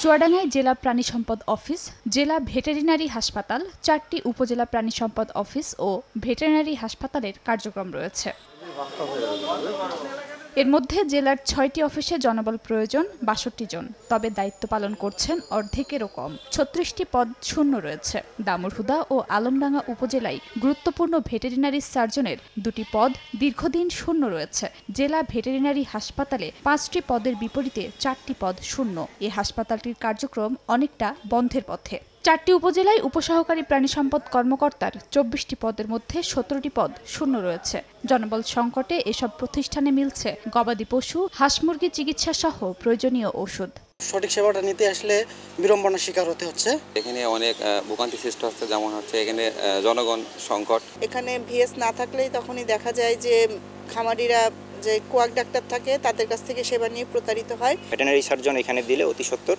চুয়াডাঙ্গায় জেলা প্রাণী সম্পদ অফিস, জেলা ভেটেরিনারি হাসপাতাল, 4টি উপজেলা প্রাণী সম্পদ অফিস ও ভেটেরিনারি হাসপাতালের কার্যক্রম রয়েছে। এর মধ্যে জেলার 6টি অফিসে জনবল প্রয়োজন 62 জন, তবে দায়িত্ব পালন করছেন অর্ধেকেরও কম। 36টি পদ শূন্য রয়েছে। দামুড়হুদা ও আলমডাঙ্গা উপজেলায় গুরুত্বপূর্ণ ভেটেরিনারি সার্জনের 2টি পদ দীর্ঘদিন শূন্য রয়েছে। জেলা ভেটেরিনারি হাসপাতালে 5টি পদের বিপরীতে 4টি পদ শূন্য। এই হাসপাতালটির কার্যক্রম অনেকটা বন্ধের পথে। 4টি উপজেলায় উপসহকারী প্রাণী সম্পদ কর্মকর্তার 24টি পদের মধ্যে 17টি পদ শূন্য রয়েছে। জনবল সংকটে এসব প্রতিষ্ঠানে মিলছে গবাদি পশু, হাঁস মুরগি চিকিৎসা সহ প্রয়োজনীয় ওষুধ। সঠিক সেবাটা নিতে আসলে বিড়ম্বনার শিকার হতে হচ্ছে। এখানে অনেক ভোগান্তি সৃষ্টি হচ্ছে, যেমন হচ্ছে এখানে জনগণ সংকট। এখানে ভিএস না থাকলেই তখনই দেখা যায় যে খামারিরা যে কোয়াক ডাক্তার থাকে তাদের কাছ থেকে সেবা নিয়ে প্রতারিত হয়। ভেটেরিনারি সার্জন এখানে দিলে অতি সত্বর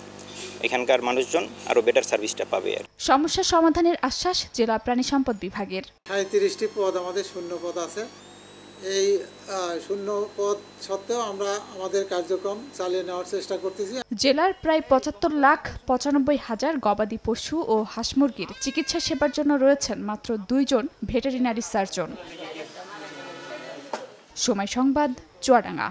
এখানকার মানুষজন আরো বেটার সার্ভিসটা পাবে। সমস্যা সমাধানের আশ্বাস জেলা প্রাণী সম্পদ বিভাগের। 37টি পদ আমাদের শূন্য পদ আছে। এই শূন্য পদ সত্ত্বেও আমরা আমাদের কার্যক্রম চালিয়ে নেওয়ার চেষ্টা করতেছি। জেলার প্রায় 75,95,000 গবাদি পশু ও হাঁস মুরগির চিকিৎসা সেবার জন্য রয়েছেন মাত্র 2 জন ভেটেরিনারি সার্জন। সময় সংবাদ, চুয়াডাঙ্গা।